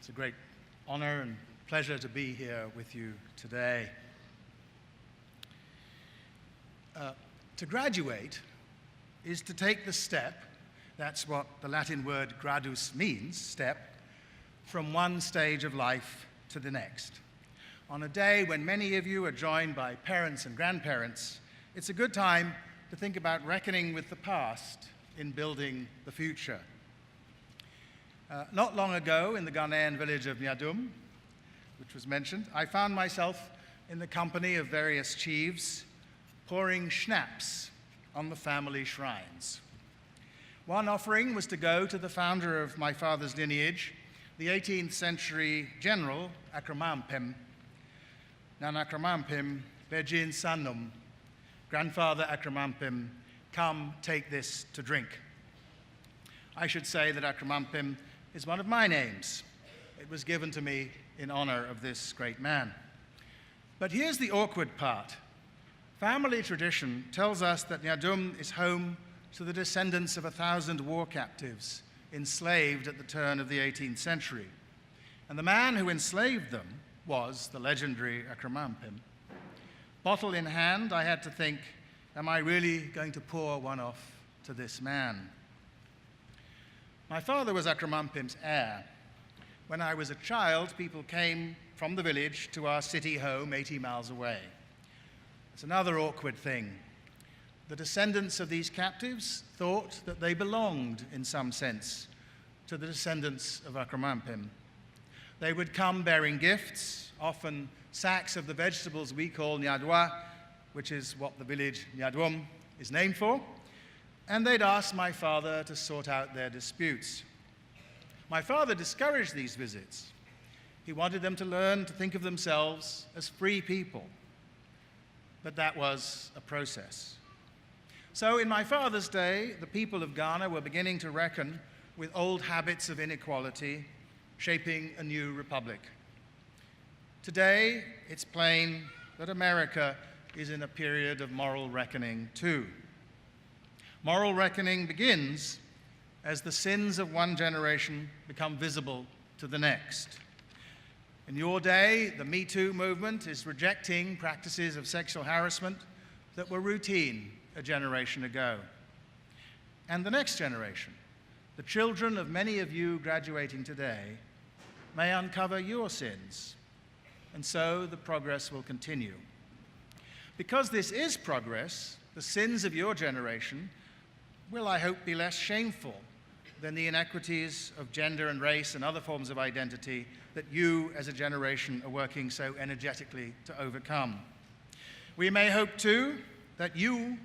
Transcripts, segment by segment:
It's a great honor and pleasure to be here with you today. To graduate is to take the step, that's what the Latin word gradus means, step, from one stage of life to the next. On a day when many of you are joined by parents and grandparents, it's a good time to think about reckoning with the past in building the future. Not long ago, in the Ghanaian village of Nyadum, which was mentioned, I found myself in the company of various chiefs pouring schnapps on the family shrines. One offering was to go to the founder of my father's lineage, the 18th century general Akramampem, Nanakramampem Bejin Sanum, grandfather Akramampem, come take this to drink. I should say that Akramampem is one of my names. It was given to me in honor of this great man. But here's the awkward part. Family tradition tells us that Nyadum is home to the descendants of 1,000 war captives enslaved at the turn of the 18th century. And the man who enslaved them was the legendary Akramampem. Bottle in hand, I had to think, am I really going to pour one off to this man? My father was Akramampem's heir. When I was a child, people came from the village to our city home 80 miles away. It's another awkward thing. The descendants of these captives thought that they belonged, in some sense, to the descendants of Akramampem. They would come bearing gifts, often sacks of the vegetables we call nyadwa, which is what the village Nyadum is named for, and they'd ask my father to sort out their disputes. My father discouraged these visits. He wanted them to learn to think of themselves as free people. But that was a process. So in my father's day, the people of Ghana were beginning to reckon with old habits of inequality, shaping a new republic. Today, it's plain that America is in a period of moral reckoning too. Moral reckoning begins as the sins of one generation become visible to the next. In your day, the Me Too movement is rejecting practices of sexual harassment that were routine a generation ago. And the next generation, the children of many of you graduating today, may uncover your sins, and so the progress will continue. Because this is progress, the sins of your generation will, I hope, be less shameful than the inequities of gender and race and other forms of identity that you as a generation are working so energetically to overcome. We may hope, too, that you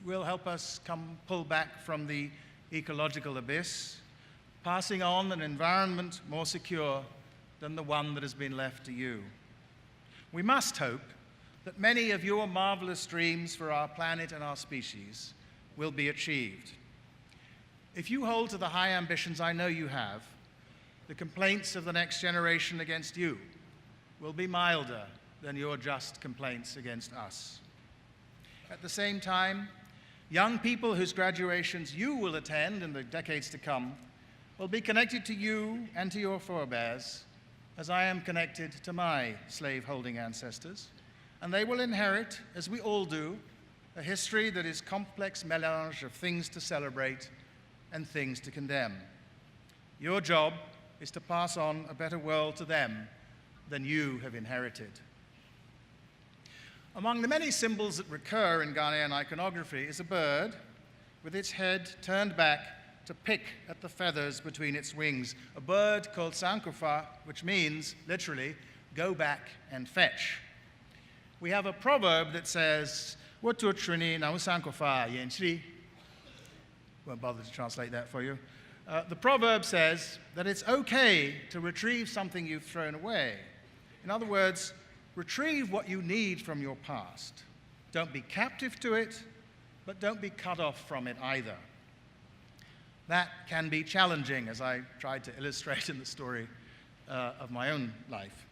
will help us pull back from the ecological abyss, passing on an environment more secure than the one that has been left to you. We must hope that many of your marvelous dreams for our planet and our species will be achieved. If you hold to the high ambitions I know you have, the complaints of the next generation against you will be milder than your just complaints against us. At the same time, young people whose graduations you will attend in the decades to come will be connected to you and to your forebears, as I am connected to my slave-holding ancestors, and they will inherit, as we all do, a history that is complex melange of things to celebrate and things to condemn. Your job is to pass on a better world to them than you have inherited. Among the many symbols that recur in Ghanaian iconography is a bird with its head turned back to pick at the feathers between its wings, a bird called sankofa, which means, literally, go back and fetch. We have a proverb that says, "Wotu trini na sankofa yenchri." Won't bother to translate that for you. The proverb says that it's okay to retrieve something you've thrown away. In other words, retrieve what you need from your past. Don't be captive to it, but don't be cut off from it either. That can be challenging, as I tried to illustrate in the story of my own life.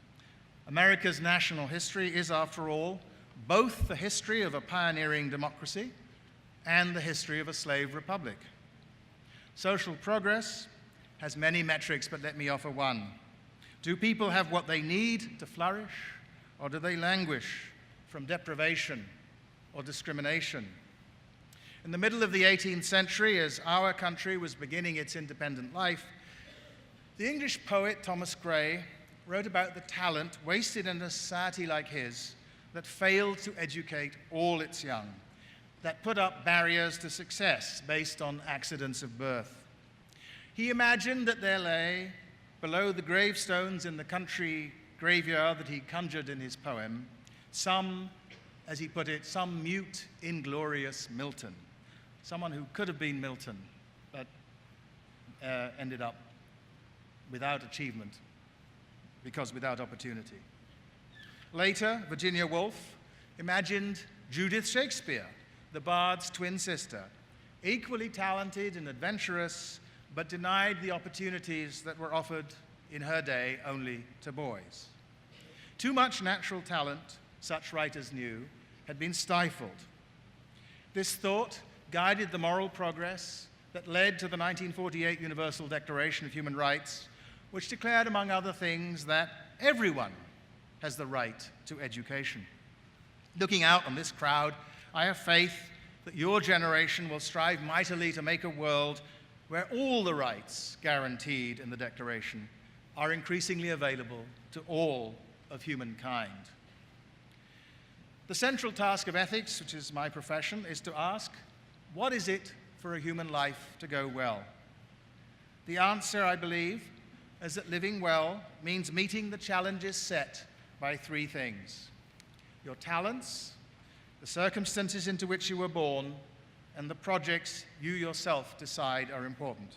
America's national history is, after all, both the history of a pioneering democracy and the history of a slave republic. Social progress has many metrics, but let me offer one. Do people have what they need to flourish, or do they languish from deprivation or discrimination? In the middle of the 18th century, as our country was beginning its independent life, the English poet Thomas Gray wrote about the talent wasted in a society like his that failed to educate all its young, that put up barriers to success based on accidents of birth. He imagined that there lay, below the gravestones in the country graveyard that he conjured in his poem, some, as he put it, some mute, inglorious Milton, someone who could have been Milton, but ended up without achievement, because without opportunity. Later, Virginia Woolf imagined Judith Shakespeare, the bard's twin sister, equally talented and adventurous, but denied the opportunities that were offered in her day only to boys. Too much natural talent, such writers knew, had been stifled. This thought guided the moral progress that led to the 1948 Universal Declaration of Human Rights, which declared, among other things, that everyone has the right to education. Looking out on this crowd, I have faith that your generation will strive mightily to make a world where all the rights guaranteed in the Declaration are increasingly available to all of humankind. The central task of ethics, which is my profession, is to ask, what is it for a human life to go well? The answer, I believe, is that living well means meeting the challenges set by three things: your talents, the circumstances into which you were born, and the projects you yourself decide are important.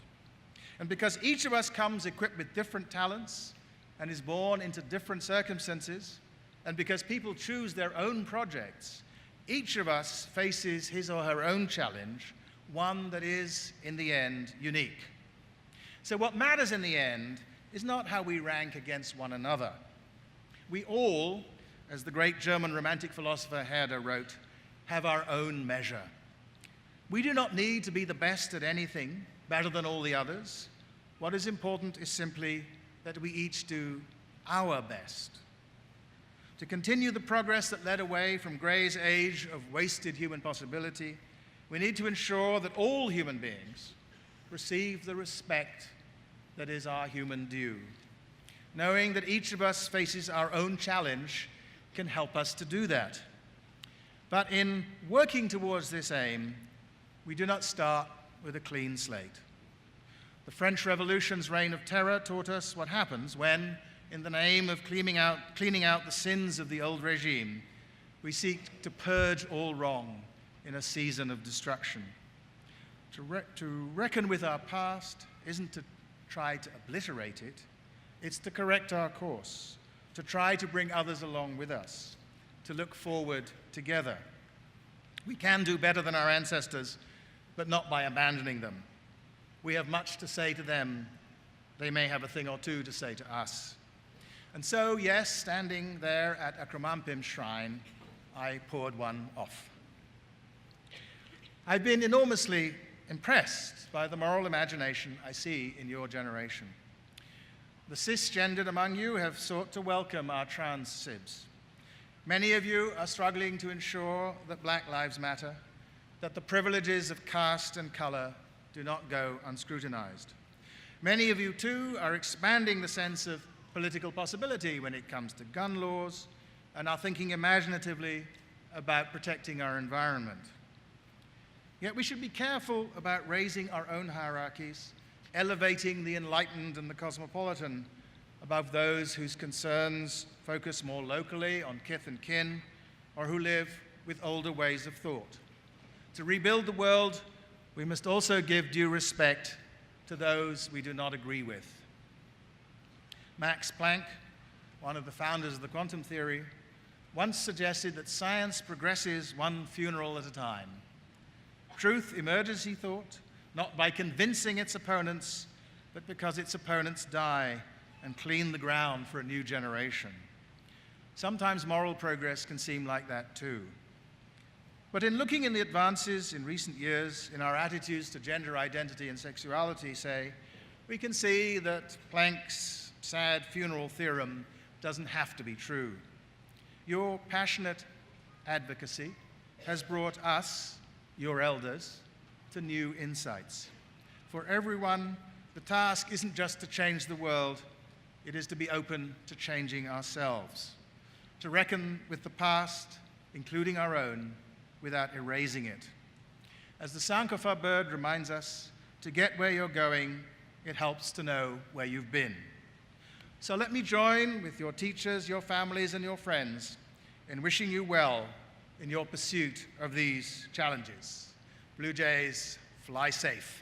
And because each of us comes equipped with different talents and is born into different circumstances, and because people choose their own projects, each of us faces his or her own challenge, one that is, in the end, unique. So what matters in the end is not how we rank against one another. We all, as the great German Romantic philosopher Herder wrote, have our own measure. We do not need to be the best at anything, better than all the others. What is important is simply that we each do our best. To continue the progress that led away from Gray's age of wasted human possibility, we need to ensure that all human beings receive the respect that is our human due. Knowing that each of us faces our own challenge can help us to do that. But in working towards this aim, we do not start with a clean slate. The French Revolution's reign of terror taught us what happens when, in the name of cleaning out the sins of the old regime, we seek to purge all wrong in a season of destruction. To reckon with our past isn't to try to obliterate it, it's to correct our course, to try to bring others along with us, to look forward together. We can do better than our ancestors, but not by abandoning them. We have much to say to them. They may have a thing or two to say to us. And so, yes, standing there at Akramampim's shrine, I poured one off. I've been enormously impressed by the moral imagination I see in your generation. The cisgendered among you have sought to welcome our trans sibs. Many of you are struggling to ensure that Black lives matter, that the privileges of caste and color do not go unscrutinized. Many of you, too, are expanding the sense of political possibility when it comes to gun laws and are thinking imaginatively about protecting our environment. Yet we should be careful about raising our own hierarchies, elevating the enlightened and the cosmopolitan above those whose concerns focus more locally on kith and kin, or who live with older ways of thought. To rebuild the world, we must also give due respect to those we do not agree with. Max Planck, one of the founders of the quantum theory, once suggested that science progresses one funeral at a time. Truth emerges, he thought, not by convincing its opponents, but because its opponents die and clean the ground for a new generation. Sometimes moral progress can seem like that too. But in looking in the advances in recent years in our attitudes to gender identity and sexuality, say, we can see that Planck's sad funeral theorem doesn't have to be true. Your passionate advocacy has brought us, your elders, to new insights. For everyone, the task isn't just to change the world, it is to be open to changing ourselves, to reckon with the past, including our own, without erasing it. As the Sankofa bird reminds us, to get where you're going, it helps to know where you've been. So let me join with your teachers, your families, and your friends in wishing you well in your pursuit of these challenges. Blue Jays, fly safe.